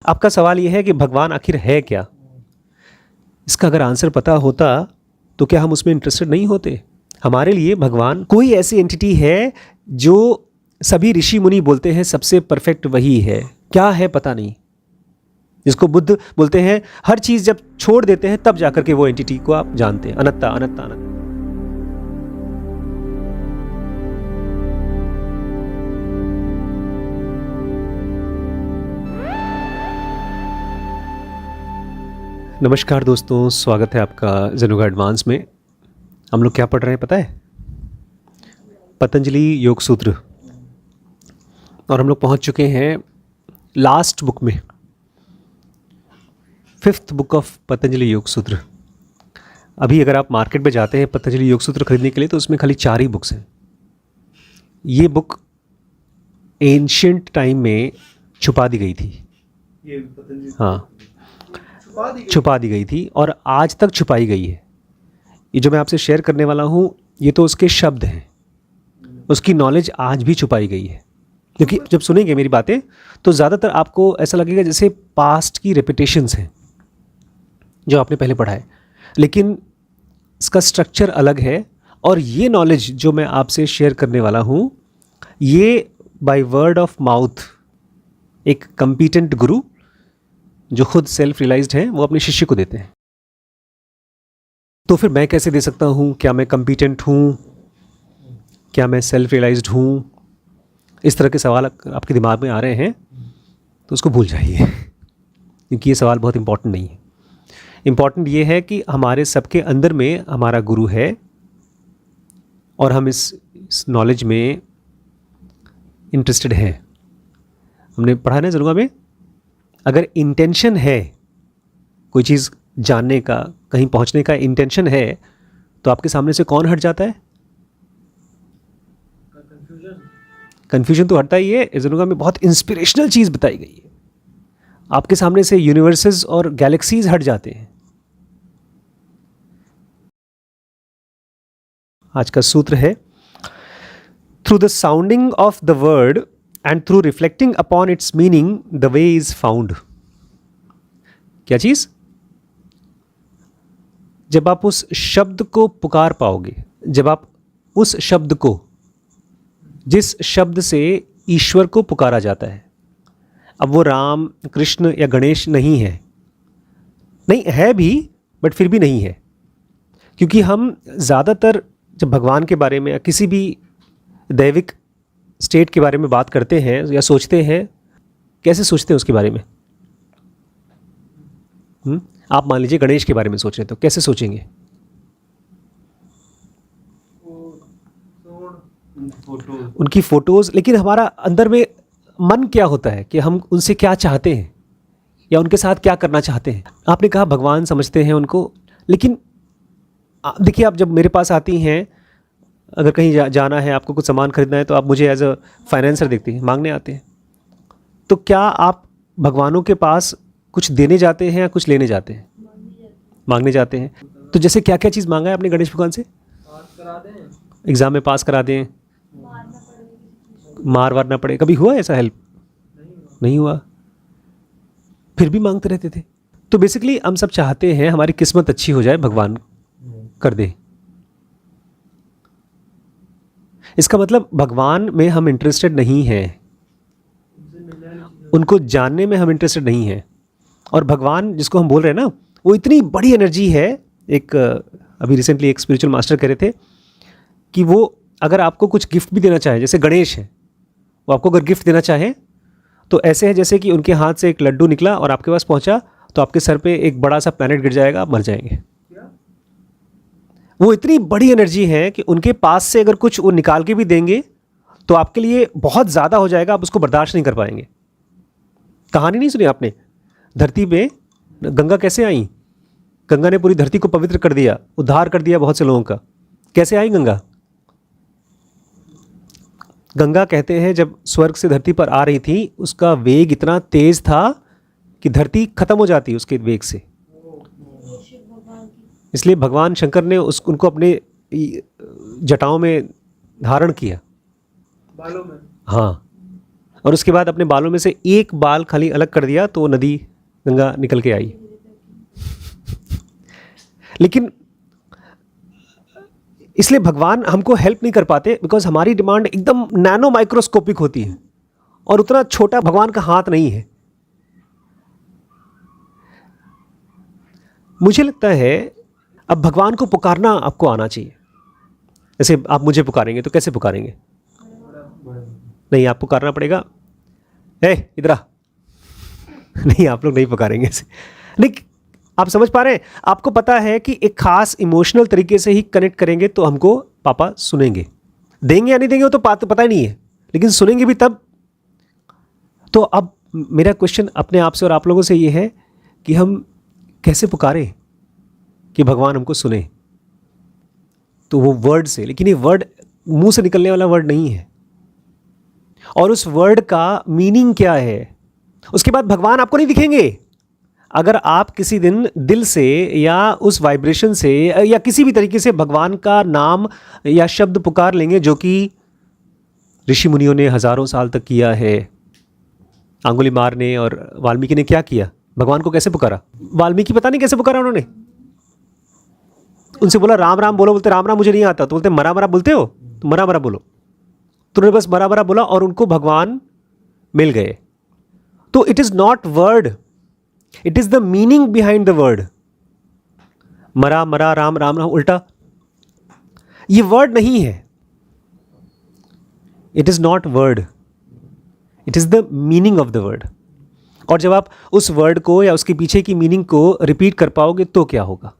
आपका सवाल यह है कि भगवान आखिर है क्या? इसका अगर आंसर पता होता तो क्या हम उसमें इंटरेस्टेड नहीं होते? हमारे लिए भगवान कोई ऐसी एंटिटी है जो सभी ऋषि मुनि बोलते हैं सबसे परफेक्ट वही है। क्या है पता नहीं, जिसको बुद्ध बोलते हैं हर चीज जब छोड़ देते हैं तब जाकर के वो एंटिटी को आप जानते हैं। अनंता अनंता अनंता। नमस्कार दोस्तों, स्वागत है आपका ज़ेनोगा एडवांस में। हम लोग क्या पढ़ रहे हैं पता है? पतंजलि योग सूत्र। और हम लोग पहुंच चुके हैं लास्ट बुक में, 5th बुक ऑफ पतंजलि योग सूत्र। अभी अगर आप मार्केट में जाते हैं पतंजलि योग सूत्र खरीदने के लिए तो उसमें खाली 4 ही बुक्स हैं। ये बुक एंशिएंट टाइम में छुपा दी गई थी। हाँ, छुपा दी गई थी और आज तक छुपाई गई है। ये जो मैं आपसे शेयर करने वाला हूँ ये तो उसके शब्द हैं, उसकी नॉलेज आज भी छुपाई गई है। क्योंकि जब सुनेंगे मेरी बातें तो ज़्यादातर आपको ऐसा लगेगा जैसे पास्ट की रेपिटेशंस हैं जो आपने पहले पढ़ा है, लेकिन इसका स्ट्रक्चर अलग है। और ये नॉलेज जो मैं आपसे शेयर करने वाला हूँ ये बाय वर्ड ऑफ माउथ एक कम्पिटेंट गुरु जो खुद सेल्फ रियलाइज्ड हैं वो अपने शिष्य को देते हैं। तो फिर मैं कैसे दे सकता हूँ? क्या मैं कम्पिटेंट हूँ? क्या मैं सेल्फ रियलाइज्ड हूँ? इस तरह के सवाल आपके दिमाग में आ रहे हैं तो उसको भूल जाइए, क्योंकि ये सवाल बहुत इंपॉर्टेंट नहीं है। इम्पॉर्टेंट ये है कि हमारे सबके अंदर में हमारा गुरु है और हम इस नॉलेज में इंटरेस्टेड हैं। हमने पढ़ा ना ज़रूगा में, अगर इंटेंशन है कोई चीज़ जानने का, कहीं पहुंचने का इंटेंशन है तो आपके सामने से कौन हट जाता है? कन्फ्यूजन तो हटता ही है। ज़रूगा में बहुत इंस्पिरेशनल चीज़ बताई गई है। आपके सामने से यूनिवर्सेस और गैलेक्सीज हट जाते हैं। आज का सूत्र है, through the sounding of the word and through reflecting upon its meaning the way is found। क्या चीज? जब आप उस शब्द को पुकार पाओगे, जब आप उस शब्द को, जिस शब्द से ईश्वर को पुकारा जाता है, अब वो राम, कृष्ण या गणेश नहीं है, नहीं है भी बट फिर भी नहीं है, क्योंकि हम ज़्यादातर जब भगवान के बारे में या किसी भी दैविक स्टेट के बारे में बात करते हैं या सोचते हैं, कैसे सोचते हैं उसके बारे में? आप मान लीजिए गणेश के बारे में सोच रहे तो कैसे सोचेंगे? उनकी फोटोज। लेकिन हमारा अंदर में मन क्या होता है कि हम उनसे क्या चाहते हैं या उनके साथ क्या करना चाहते हैं। आपने कहा भगवान समझते हैं उनको, लेकिन देखिए आप जब मेरे पास आती हैं, अगर कहीं जाना है, आपको कुछ सामान खरीदना है तो आप मुझे एज अ फाइनेंसर देखती हैं, मांगने आते हैं। तो क्या आप भगवानों के पास कुछ देने जाते हैं या कुछ लेने जाते हैं? मांगने जाते हैं। तो जैसे क्या क्या चीज़ मांगा है आपने गणेश भगवान से? एग्ज़ाम में पास करा दें, मार वार ना पड़े। कभी हुआ ऐसा हेल्प? नहीं हुआ, फिर भी मांगते रहते थे। तो बेसिकली हम सब चाहते हैं हमारी किस्मत अच्छी हो जाए, भगवान कर दे। इसका मतलब भगवान में हम इंटरेस्टेड नहीं हैं, उनको जानने में हम इंटरेस्टेड नहीं हैं। और भगवान जिसको हम बोल रहे हैं ना, वो इतनी बड़ी एनर्जी है। एक अभी रिसेंटली एक स्पिरिचुअल मास्टर कह रहे थे कि वो अगर आपको कुछ गिफ्ट भी देना चाहे, जैसे गणेश है, वो आपको अगर गिफ्ट देना चाहे तो ऐसे है जैसे कि उनके हाथ से एक लड्डू निकला और आपके पास पहुंचा तो आपके सर पे एक बड़ा सा प्लैनेट गिर जाएगा, आप मर जाएंगे। वो इतनी बड़ी एनर्जी है कि उनके पास से अगर कुछ वो निकाल के भी देंगे तो आपके लिए बहुत ज़्यादा हो जाएगा, आप उसको बर्दाश्त नहीं कर पाएंगे। कहानी नहीं सुनी आपने? धरती पे गंगा कैसे आई? गंगा ने पूरी धरती को पवित्र कर दिया, उद्धार कर दिया बहुत से लोगों का। कैसे आई गंगा? गंगा कहते हैं जब स्वर्ग से धरती पर आ रही थी, उसका वेग इतना तेज था कि धरती खत्म हो जाती उसके वेग से। इसलिए भगवान शंकर ने उनको अपने जटाओं में धारण किया, बालों में। हाँ, और उसके बाद अपने बालों में से एक बाल खाली अलग कर दिया तो नदी गंगा निकल के आई। लेकिन इसलिए भगवान हमको हेल्प नहीं कर पाते बिकॉज हमारी डिमांड एकदम नैनो माइक्रोस्कोपिक होती है और उतना छोटा भगवान का हाथ नहीं है। मुझे लगता है अब भगवान को पुकारना आपको आना चाहिए। जैसे आप मुझे पुकारेंगे तो कैसे पुकारेंगे? नहीं, आप पुकारना पड़ेगा, ए इधर आ। नहीं, आप लोग नहीं पुकारेंगे ऐसे। नहीं, आप समझ पा रहे हैं? आपको पता है कि एक खास इमोशनल तरीके से ही कनेक्ट करेंगे तो हमको पापा सुनेंगे। देंगे या नहीं देंगे वो तो पता ही नहीं है, लेकिन सुनेंगे भी तब। तो अब मेरा क्वेश्चन अपने आप से और आप लोगों से ये है कि हम कैसे पुकारें कि भगवान हमको सुने? तो वो वर्ड से, लेकिन ये वर्ड मुंह से निकलने वाला वर्ड नहीं है, और उस वर्ड का मीनिंग क्या है। उसके बाद भगवान आपको नहीं दिखेंगे। अगर आप किसी दिन दिल से या उस वाइब्रेशन से या किसी भी तरीके से भगवान का नाम या शब्द पुकार लेंगे, जो कि ऋषि मुनियों ने हजारों साल तक किया है। अंगुलीमाल ने और वाल्मीकि ने क्या किया? भगवान को कैसे पुकारा? वाल्मीकि पता नहीं कैसे पुकारा उन्होंने। उनसे बोला राम राम बोलो, बोलते राम राम मुझे नहीं आता। तो बोलते मरा मरा बोलते हो, तो मरा मरा बोलो। तो उन्होंने बस मरा मरा बोला और उनको भगवान मिल गए। तो it is not word, it is the meaning behind the word. मरा मरा राम राम राम उल्टा, ये वर्ड नहीं है। It is not word, it is the meaning of the word. और जब आप उस वर्ड को या उसके पीछे की मीनिंग को रिपीट कर पाओगे तो क्या होगा?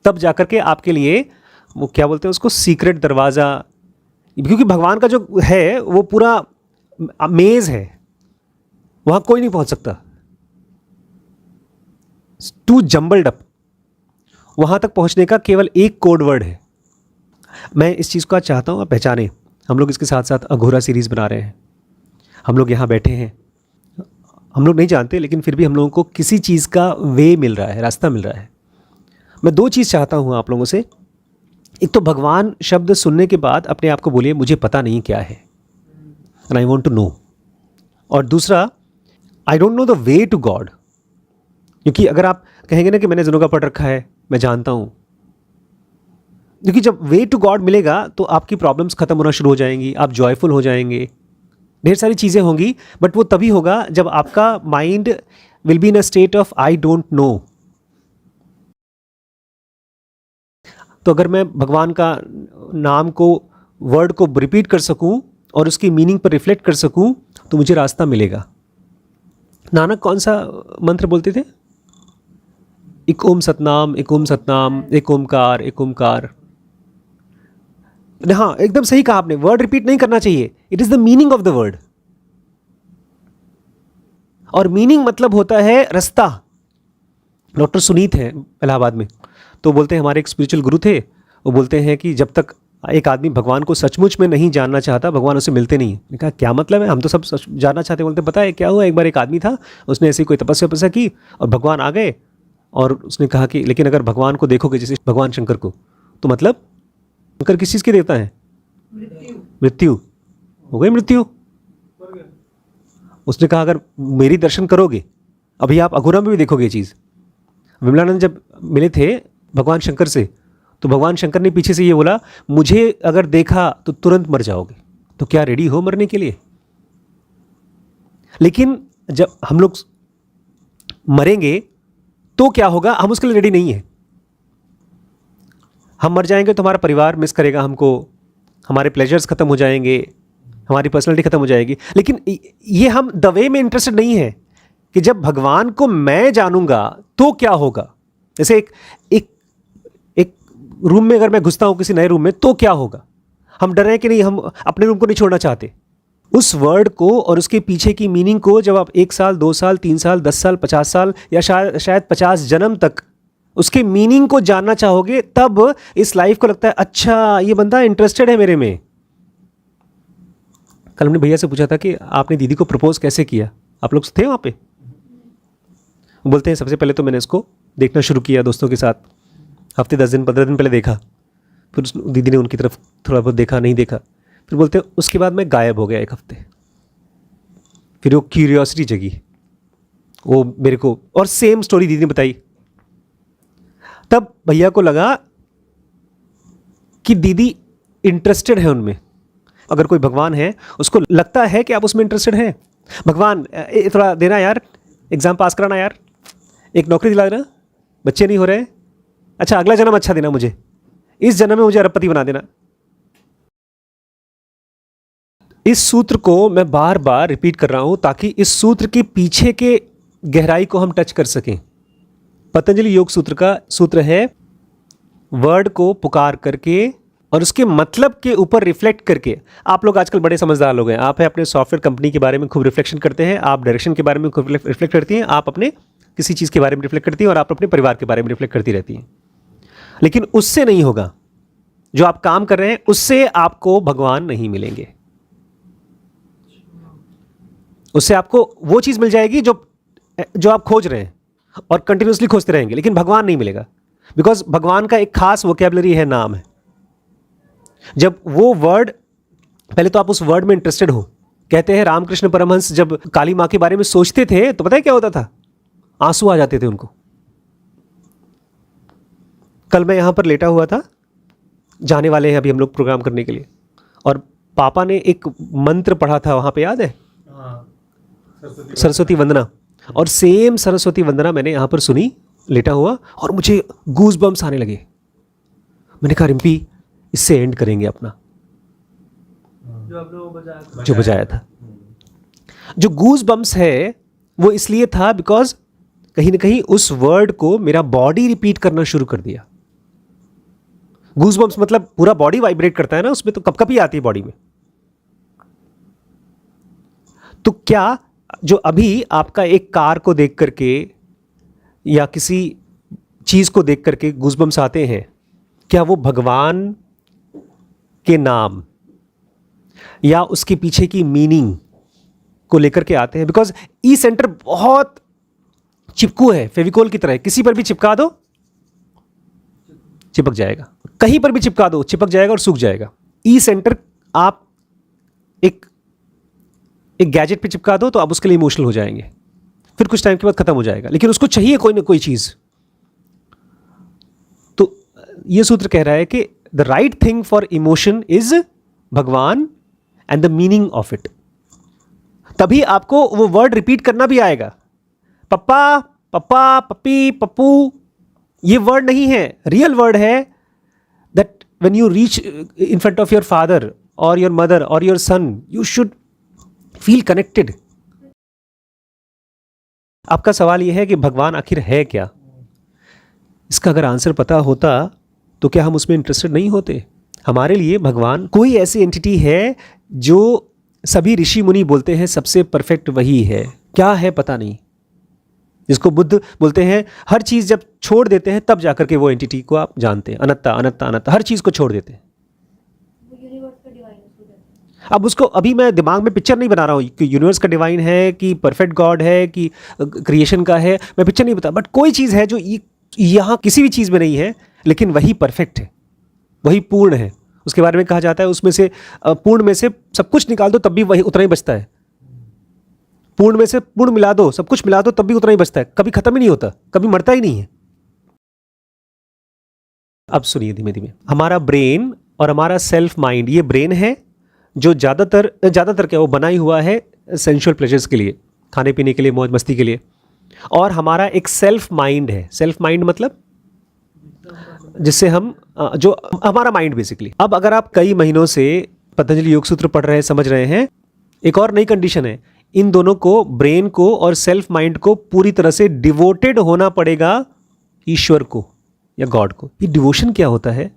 तब जाकर के आपके लिए वो क्या बोलते हैं उसको, सीक्रेट दरवाज़ा। क्योंकि भगवान का जो है वो पूरा मेज है, वहां कोई नहीं पहुंच सकता। टू जंबल्ड अप, वहां तक पहुंचने का केवल एक कोड वर्ड है। मैं इस चीज़ को आज चाहता हूं आप पहचानें। हम लोग इसके साथ साथ अघोरा सीरीज बना रहे हैं। हम लोग यहाँ बैठे हैं, हम लोग नहीं जानते, लेकिन फिर भी हम लोगों को किसी चीज़ का वे मिल रहा है, रास्ता मिल रहा है। मैं दो चीज़ चाहता हूँ आप लोगों से। एक तो भगवान शब्द सुनने के बाद अपने आप को बोलिए मुझे पता नहीं क्या है, and I want to know. और दूसरा, I don't know the way to God. क्योंकि अगर आप कहेंगे ना कि मैंने जिनों का पढ़ रखा है, मैं जानता हूँ, क्योंकि जब वे टू गॉड मिलेगा तो आपकी प्रॉब्लम्स खत्म होना शुरू हो जाएंगी, आप जॉयफुल हो जाएंगे, ढेर सारी चीज़ें होंगी। बट वो तभी होगा जब आपका mind will be in a state of I don't no. तो अगर मैं भगवान का नाम को, वर्ड को रिपीट कर सकूं और उसकी मीनिंग पर रिफ्लेक्ट कर सकूं तो मुझे रास्ता मिलेगा। नानक कौन सा मंत्र बोलते थे? एक ओम सतनाम, एक ओम सतनाम, एक ओमकार, एक ओमकार। हाँ, एकदम सही कहा आपने, वर्ड रिपीट नहीं करना चाहिए। It is the meaning of the word. और मीनिंग मतलब होता है रास्ता। डॉक्टर सुनीत हैं इलाहाबाद में, तो बोलते हैं, हमारे एक स्पिरिचुअल गुरु थे, वो बोलते हैं कि जब तक एक आदमी भगवान को सचमुच में नहीं जानना चाहता, भगवान उसे मिलते नहीं। मैंने कहा क्या मतलब है? हम तो सब जानना चाहते। बोलते पता है क्या हुआ, एक बार एक आदमी था, उसने ऐसी कोई तपस्या की और भगवान आ गए, और उसने कहा कि लेकिन अगर भगवान को देखोगे, जैसे भगवान शंकर को, तो मतलब शंकर किस चीज़ के देवता हैं? मृत्यु। हो गई मृत्यु। उसने कहा अगर मेरी दर्शन करोगे, अभी आप अघोरा में भी देखोगे ये चीज़। विमलानंद जब मिले थे भगवान शंकर से, तो भगवान शंकर ने पीछे से ये बोला, मुझे अगर देखा तो तुरंत मर जाओगे, तो क्या रेडी हो मरने के लिए? लेकिन जब हम लोग मरेंगे तो क्या होगा, हम उसके लिए रेडी नहीं है। हम मर जाएंगे तो हमारा परिवार मिस करेगा हमको, हमारे प्लेजर्स खत्म हो जाएंगे, हमारी पर्सनैलिटी खत्म हो जाएगी। लेकिन ये हम द वे में इंटरेस्टेड नहीं है कि जब भगवान को मैं जानूंगा तो क्या होगा। जैसे एक रूम में अगर मैं घुसता हूं, किसी नए रूम में, तो क्या होगा? हम डर रहे हैं कि नहीं, हम अपने रूम को नहीं छोड़ना चाहते। उस वर्ड को और उसके पीछे की मीनिंग को जब आप 1 साल, 2 साल, 3 साल, 10 साल, 50 साल या शायद 50 जन्म तक उसके मीनिंग को जानना चाहोगे, तब इस लाइफ को लगता है अच्छा ये बंदा इंटरेस्टेड है मेरे में। कल हमने भैया से पूछा था कि आपने दीदी को प्रपोज कैसे किया, आप लोग थे वहाँ पे? बोलते हैं सबसे पहले तो मैंने इसको देखना शुरू किया दोस्तों के साथ, हफ्ते 10 दिन 15 दिन पहले देखा, फिर दीदी ने उनकी तरफ थोड़ा बहुत देखा, नहीं देखा, फिर बोलते हैं उसके बाद मैं गायब हो गया 1 हफ्ते। फिर वो क्यूरियोसिटी जगी, वो मेरे को, और सेम स्टोरी दीदी ने बताई। तब भैया को लगा कि दीदी इंटरेस्टेड है उनमें। अगर कोई भगवान है, उसको लगता है कि आप उसमें इंटरेस्टेड हैं। भगवान थोड़ा देना यार, एग्ज़ाम पास कराना यार, एक नौकरी दिला देना, बच्चे नहीं हो रहे, अच्छा अगला जन्म अच्छा देना मुझे, इस जन्म में मुझे अरबपति बना देना। इस सूत्र को मैं बार बार रिपीट कर रहा हूं ताकि इस सूत्र के पीछे के गहराई को हम टच कर सकें। पतंजलि योग सूत्र का सूत्र है, वर्ड को पुकार करके और उसके मतलब के ऊपर रिफ्लेक्ट करके। आप लोग आजकल बड़े समझदार लोग हैं, आप है अपने सॉफ्टवेयर कंपनी के बारे में खूब रिफ्लेक्शन करते हैं, आप डायरेक्शन के बारे में खूब रिफ्लेक्ट करती हैं, आप अपने किसी चीज़ के बारे में रिफ्लेक्ट करती हैं, और आप अपने परिवार के बारे में रिफ्लेक्ट करती रहती हैं। लेकिन उससे नहीं होगा, जो आप काम कर रहे हैं उससे आपको भगवान नहीं मिलेंगे। उससे आपको वो चीज़ मिल जाएगी जो आप खोज रहे हैं और कंटिन्यूसली खोजते रहेंगे, लेकिन भगवान नहीं मिलेगा। बिकॉज भगवान का एक खास वोकेबलरी है, नाम है। जब वो वर्ड, पहले तो आप उस वर्ड में इंटरेस्टेड हो। कहते हैं रामकृष्ण परमहंस जब काली माँ के बारे में सोचते थे तो पता है क्या होता था, आंसू आ जाते थे उनको। कल मैं यहां पर लेटा हुआ था, जाने वाले हैं अभी हम लोग प्रोग्राम करने के लिए, और पापा ने एक मंत्र पढ़ा था वहां पे, याद है? सरस्वती वंदना। और सेम सरस्वती वंदना मैंने यहां पर सुनी लेटा हुआ, और मुझे गूज बम्स आने लगे। मैंने कहा रिम्पी इससे एंड करेंगे अपना, जो बजाया था। जो गूज बम्स है वो इसलिए था बिकॉज कहीं ना कहीं उस वर्ड को मेरा बॉडी रिपीट करना शुरू कर दिया। गूज बम्स मतलब पूरा बॉडी वाइब्रेट करता है ना, उसमें तो कपकपी आती है बॉडी में। तो क्या जो अभी आपका एक कार को देख करके या किसी चीज को देख करके गूज बम्स आते हैं, क्या वो भगवान के नाम या उसके पीछे की मीनिंग को लेकर के आते हैं? बिकॉज ई सेंटर बहुत चिपकू है, फेविकोल की तरह, किसी पर भी चिपका दो चिपक जाएगा, कहीं पर भी चिपका दो चिपक जाएगा और सूख जाएगा। ई सेंटर आप एक गैजेट पे चिपका दो तो आप उसके लिए इमोशनल हो जाएंगे, फिर कुछ टाइम के बाद खत्म हो जाएगा, लेकिन उसको चाहिए कोई ना कोई चीज। तो यह सूत्र कह रहा है कि the right thing for emotion is Bhagwan and the meaning of it. तभी आपको वो वर्ड रिपीट करना भी आएगा। पप्पा, पप्पा, पप्पी, पप्पू, ये वर्ड नहीं है, रियल वर्ड है that when you reach in front of your father और योर मदर और your son, you should feel connected. आपका सवाल यह है कि भगवान आखिर है क्या? इसका अगर आंसर पता होता तो क्या हम उसमें इंटरेस्टेड नहीं होते? हमारे लिए भगवान कोई ऐसी एंटिटी है जो सभी ऋषि मुनि बोलते हैं सबसे परफेक्ट वही है। क्या है पता नहीं, जिसको बुद्ध बोलते हैं हर चीज जब छोड़ देते हैं तब जाकर के वो एंटिटी को आप जानते हैं। अनंता अनंता अनंता, हर चीज को छोड़ देते हैं। अब उसको अभी मैं दिमाग में पिक्चर नहीं बना रहा हूँ कि यूनिवर्स का डिवाइन है कि परफेक्ट गॉड है कि क्रिएशन का है, मैं पिक्चर नहीं बता, बट कोई चीज़ है जो यहाँ किसी भी चीज़ में नहीं है, लेकिन वही परफेक्ट है, वही पूर्ण है। उसके बारे में कहा जाता है उसमें से पूर्ण में से सब कुछ निकाल दो तब भी वही उतना ही बचता है। पूर्ण में से पूर्ण मिला दो, सब कुछ मिला दो तब भी उतना ही बचता है, कभी खत्म ही नहीं होता, कभी मरता ही नहीं है। अब सुनिए धीमे धीमे, हमारा ब्रेन और हमारा सेल्फ माइंड, ये ब्रेन है जो ज़्यादातर क्या वो बना ही हुआ है सेंशुअल प्लेजर्स के लिए, खाने पीने के लिए, मौज मस्ती के लिए। और हमारा एक सेल्फ माइंड है। सेल्फ माइंड मतलब जिससे हम जो हमारा माइंड बेसिकली। अब अगर आप कई महीनों से पतंजलि योग सूत्र पढ़ रहे हैं, समझ रहे हैं, एक और नई कंडीशन है, इन दोनों को, ब्रेन को और सेल्फ माइंड को पूरी तरह से डिवोटेड होना पड़ेगा ईश्वर को या गॉड को। ये डिवोशन क्या होता है?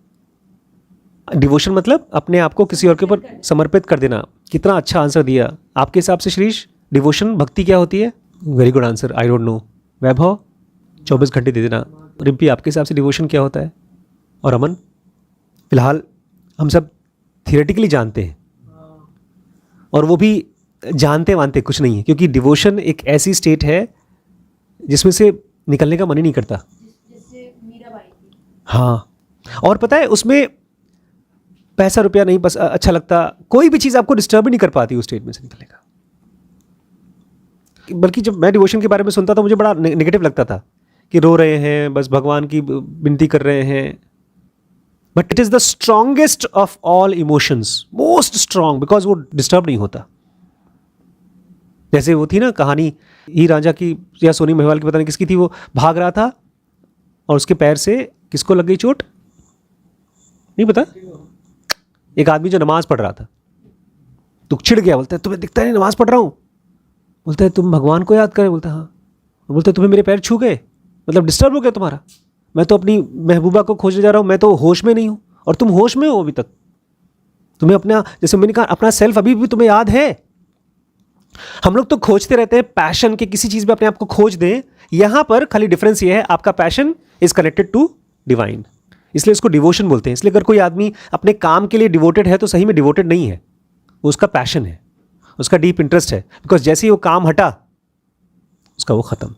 डिवोशन मतलब अपने आप को किसी और के ऊपर समर्पित कर देना। कितना अच्छा आंसर दिया आपके हिसाब से श्रीश। डिवोशन, भक्ति क्या होती है? Very good answer, I don't know. Vaibhav 24 घंटे दे देना। रिम्पी आपके हिसाब से डिवोशन क्या होता है? और अमन? फिलहाल हम सब थियोरेटिकली जानते हैं, और वो भी जानते मानते कुछ नहीं है, क्योंकि डिवोशन एक ऐसी स्टेट है जिसमें से निकलने का मन ही नहीं करता। हाँ, और पता है उसमें पैसा रुपया नहीं बस अच्छा लगता, कोई भी चीज़ आपको डिस्टर्ब ही नहीं कर पाती उस स्टेट में से निकलने का। बल्कि जब मैं डिवोशन के बारे में सुनता था मुझे बड़ा नेगेटिव लगता था कि रो रहे हैं, बस भगवान की विनती कर रहे हैं। But it is the strongest of all emotions, most strong, because वो डिस्टर्ब नहीं होता। जैसे वो थी ना कहानी हीर रांझा की या सोनी महिवाल की, पता नहीं किसकी थी, वो भाग रहा था और उसके पैर से किसको लग गई चोट, नहीं पता, एक आदमी जो नमाज पढ़ रहा था, तो चिढ़ गया, बोलता है तुम्हें दिखता नहीं नमाज पढ़ रहा हूँ? बोलता है तुम भगवान को याद करें? बोलता है हाँ। बोलता है तुम्हें मेरे पैर छू गए, मतलब डिस्टर्ब हो गया तुम्हारा? मैं तो अपनी महबूबा को खोजने जा रहा हूँ, मैं तो होश में नहीं हूँ और तुम होश में हो अभी तक। तुम्हें अपना, जैसे मैंने कहा, अपना सेल्फ अभी भी तुम्हें याद है। हम लोग तो खोजते रहते हैं पैशन के, किसी चीज़ में अपने आप को खोज दें। यहाँ पर खाली डिफरेंस ये है, आपका passion is connected to divine, इसलिए इसको डिवोशन बोलते हैं। इसलिए अगर कोई आदमी अपने काम के लिए डिवोटेड है तो सही में डिवोटेड नहीं है, वो उसका पैशन है, उसका डीप इंटरेस्ट है। बिकॉज जैसे ही वो काम हटा उसका वो खत्म।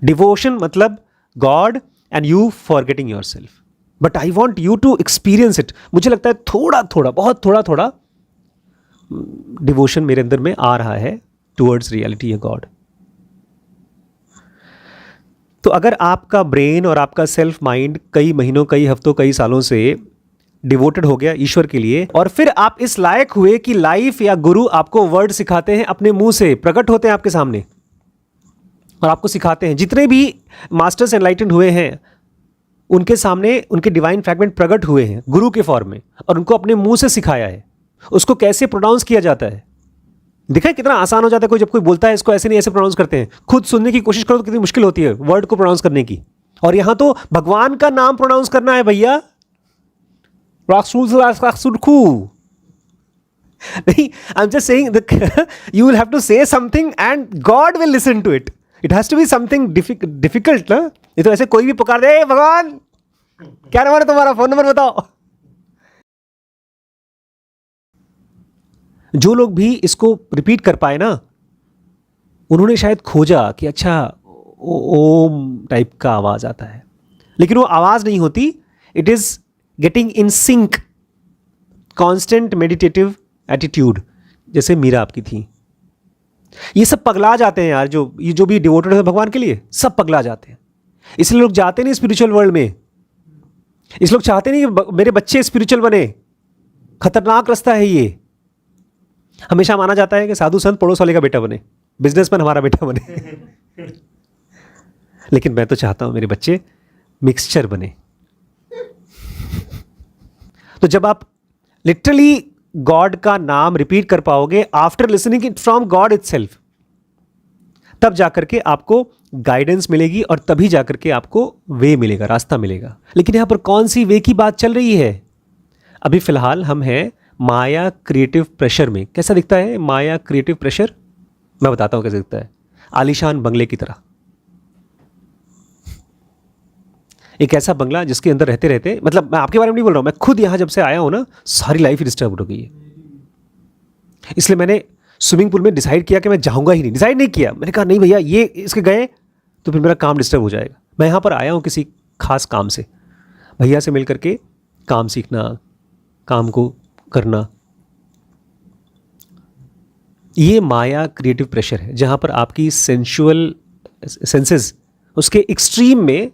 डिवोशन मतलब God and you forgetting yourself. But I want you to experience it. मुझे लगता है थोड़ा थोड़ा, बहुत थोड़ा थोड़ा डिवोशन मेरे अंदर में आ रहा है टुवर्ड्स रियलिटी है गॉड। तो अगर आपका ब्रेन और आपका सेल्फ माइंड कई महीनों, कई हफ्तों, कई सालों से डिवोटेड हो गया ईश्वर के लिए, और फिर आप इस लायक हुए कि लाइफ या गुरु आपको वर्ड सिखाते हैं, अपने मुंह से प्रकट होते हैं आपके सामने और आपको सिखाते हैं। जितने भी मास्टर्स एनलाइटेंड हुए हैं उनके सामने उनके डिवाइन फ्रैगमेंट प्रकट हुए हैं गुरु के फॉर्म में, और उनको अपने मुंह से सिखाया है उसको कैसे प्रोनाउंस किया जाता है। दिखा है कितना आसान हो जाता है, कोई जब कोई बोलता है इसको ऐसे नहीं ऐसे प्रोनाउंस करते हैं, खुद सुनने की कोशिश करो तो कितनी मुश्किल होती है वर्ड को प्रोनाउंस करने की। और यहां तो भगवान का नाम प्रोनाउंस करना है भैया, नहीं, I am just saying you will have to say something and God will listen to it. It has to be something difficult ना। ये तो ऐसे कोई भी पुकार दे, भगवान क्या नंबर है तुम्हारा, फोन नंबर बताओ। जो लोग भी इसको रिपीट कर पाए ना, उन्होंने शायद खोजा कि अच्छा ओम टाइप का आवाज आता है, लेकिन वो आवाज नहीं होती, it is getting in sync, constant meditative attitude, जैसे मीरा आपकी थी। ये सब पगला जाते हैं यार, ये जो भी डिवोटेड है भगवान के लिए, सब पगला जाते हैं। इसलिए लोग जाते नहीं स्पिरिचुअल वर्ल्ड में, इस लोग चाहते नहीं कि मेरे बच्चे स्पिरिचुअल बने। खतरनाक रास्ता है ये। हमेशा माना जाता है कि साधु संत पड़ोस वाले का बेटा बने, बिजनेसमैन हमारा बेटा बने। लेकिन मैं तो चाहता हूं मेरे बच्चे मिक्सचर बने। तो जब आप लिटरली गॉड का नाम रिपीट कर पाओगे after listening it from God itself, तब जाकर के आपको गाइडेंस मिलेगी और तभी जाकर के आपको वे मिलेगा, रास्ता मिलेगा। लेकिन यहां पर कौन सी वे की बात चल रही है? अभी फिलहाल हम हैं माया क्रिएटिव प्रेशर में। कैसा दिखता है माया क्रिएटिव प्रेशर? मैं बताता हूं कैसे दिखता है। आलीशान बंगले की तरह, एक ऐसा बंगला जिसके अंदर रहते रहते, मतलब मैं आपके बारे में नहीं बोल रहा हूं, मैं खुद यहां जब से आया हूं ना, सारी लाइफ ही डिस्टर्ब हो गई है। इसलिए मैंने स्विमिंग पूल में डिसाइड किया कि मैं जाऊंगा ही नहीं। डिसाइड नहीं किया, मैंने कहा नहीं भैया, ये इसके गए तो फिर मेरा काम डिस्टर्ब हो जाएगा। मैं यहां पर आया हूं किसी खास काम से, भैया से मिल करके काम सीखना, काम को करना। ये माया क्रिएटिव प्रेशर है, जहां पर आपकी सेंसुअल सेंसेस उसके एक्सट्रीम में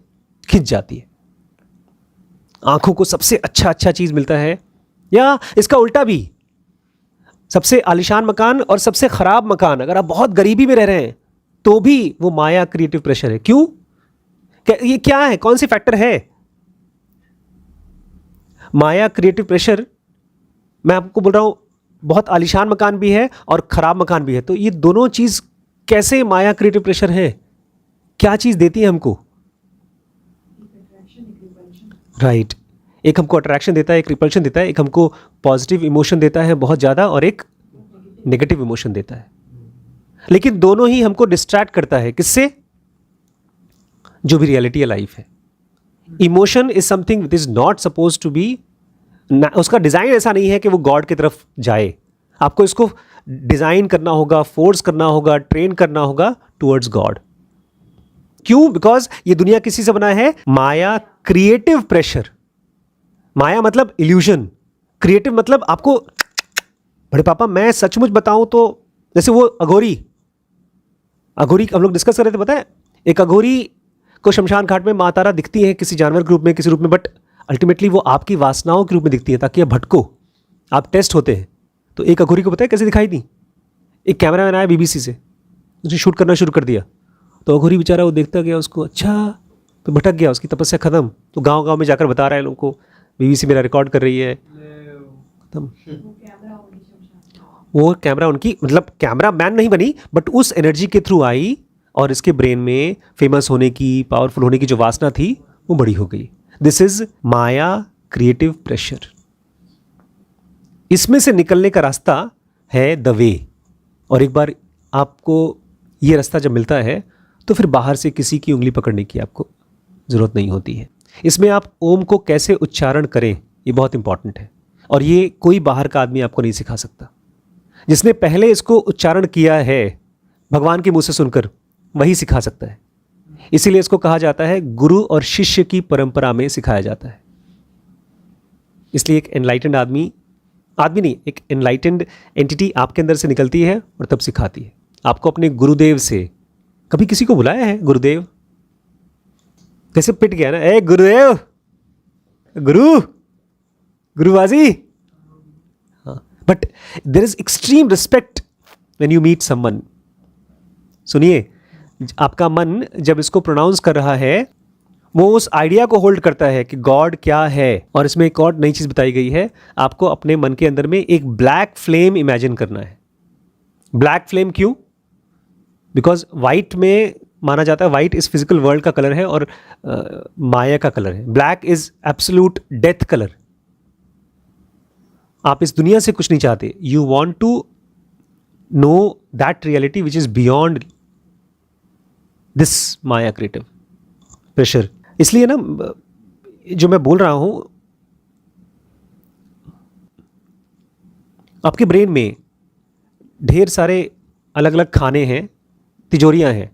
खिंच जाती है। आंखों को सबसे अच्छा चीज मिलता है, या इसका उल्टा भी, सबसे आलीशान मकान और सबसे खराब मकान, अगर आप बहुत गरीबी में रह रहे हैं तो भी वो माया क्रिएटिव प्रेशर है। क्यों? ये क्या है? कौन सी फैक्टर है? माया क्रिएटिव प्रेशर, मैं आपको बोल रहा हूं बहुत आलीशान मकान भी है और खराब मकान भी है, तो ये दोनों चीज कैसे माया क्रिएटिव प्रेशर है? क्या चीज देती है हमको? राइट, एक हमको अट्रैक्शन देता है, एक रिपल्शन देता है, एक हमको पॉजिटिव इमोशन देता है बहुत ज़्यादा और एक नेगेटिव इमोशन देता है। लेकिन दोनों ही हमको डिस्ट्रैक्ट करता है। किससे? जो भी रियलिटी है, लाइफ है। Emotion is something which is not suppose to be, उसका डिज़ाइन ऐसा नहीं है कि वो गॉड की तरफ जाए। आपको इसको डिज़ाइन करना होगा, फोर्स करना होगा, ट्रेन करना होगा टुवर्ड्स गॉड। क्यों? बिकॉज ये दुनिया किसी से बना है? माया क्रिएटिव प्रेशर। माया मतलब इल्यूजन, क्रिएटिव मतलब आपको, बड़े पापा मैं सचमुच बताऊं तो, जैसे वो अघोरी अघोरी हम लोग डिस्कस कर रहे थे, पता है, एक अघोरी को शमशान घाट में माँ तारा दिखती है किसी जानवर के रूप में, किसी रूप में, बट अल्टीमेटली वो आपकी वासनाओं के रूप में दिखती है ताकि आप भटको, आप टेस्ट होते हैं। तो एक अघोरी को पता है कैसे दिखाई दी? एक कैमरामैन आया BBC से, उसने शूट करना शुरू कर दिया, तो अघोरी बेचारा वो देखता गया उसको, अच्छा, तो भटक गया, उसकी तपस्या खत्म। तो गांव गांव में जाकर बता रहा है लोगों को, BBC मेरा रिकॉर्ड कर रही है, खत्म। वो कैमरा उनकी, मतलब कैमरा मैन नहीं बनी, बट उस एनर्जी के थ्रू आई और इसके ब्रेन में फेमस होने की, पावरफुल होने की जो वासना थी वो बड़ी हो गई। This is Maya creative pressure. इसमें से निकलने का रास्ता है द वे। और एक बार आपको ये रास्ता जब मिलता है तो फिर बाहर से किसी की उंगली पकड़ने की आपको ज़रूरत नहीं होती है। इसमें आप ओम को कैसे उच्चारण करें ये बहुत इंपॉर्टेंट है, और ये कोई बाहर का आदमी आपको नहीं सिखा सकता। जिसने पहले इसको उच्चारण किया है भगवान के मुंह से सुनकर, वही सिखा सकता है। इसीलिए इसको कहा जाता है गुरु और शिष्य की परंपरा में सिखाया जाता है। इसलिए एक एनलाइटेंड आदमी नहीं, एक एनलाइटेंड एंटिटी आपके अंदर से निकलती है और तब सिखाती है। आपको अपने गुरुदेव से, कभी किसी को बुलाया है गुरुदेव? जैसे पिट गया ना, ए गुरुदेव, गुरुबाजी। हाँ, but there is extreme respect when you meet someone. सुनिए, आपका मन जब इसको प्रोनाउंस कर रहा है वो उस आइडिया को होल्ड करता है कि गॉड क्या है। और इसमें एक और नई चीज़ बताई गई है, आपको अपने मन के अंदर में एक ब्लैक फ्लेम इमेजिन करना है। ब्लैक फ्लेम क्यों? बिकॉज वाइट में माना जाता है, वाइट इस फिजिकल वर्ल्ड का कलर है और माया का कलर है। Black is absolute death colour. आप इस दुनिया से कुछ नहीं चाहते, you want to know that reality which is beyond this माया क्रिएटिव प्रेशर। इसलिए ना जो मैं बोल रहा हूं, आपके ब्रेन में ढेर सारे अलग अलग खाने हैं, तिजोरियां हैं,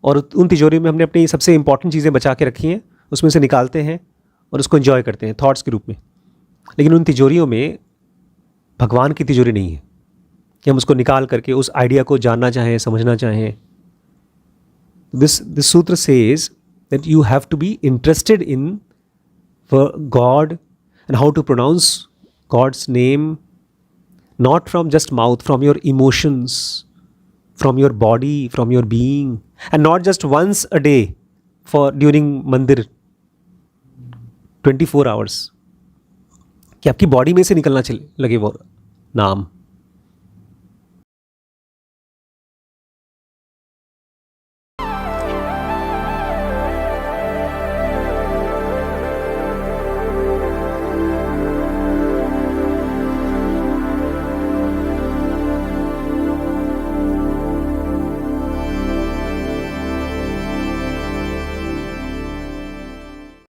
और उन तिजोरियों में हमने अपनी सबसे इंपॉर्टेंट चीज़ें बचा के रखी हैं, उसमें से निकालते हैं और उसको एंजॉय करते हैं थॉट्स के रूप में। लेकिन उन तिजोरियों में भगवान की तिजोरी नहीं है कि हम उसको निकाल करके उस आइडिया को जानना चाहें, समझना चाहें। दिस सूत्र says that you have to be interested in for God and how to pronounce God's name, not from just mouth, from your emotions, from your body, from your being, and not just once a day for during mandir 24 hours कि आपकी body में से निकलना चले लगे वो नाम।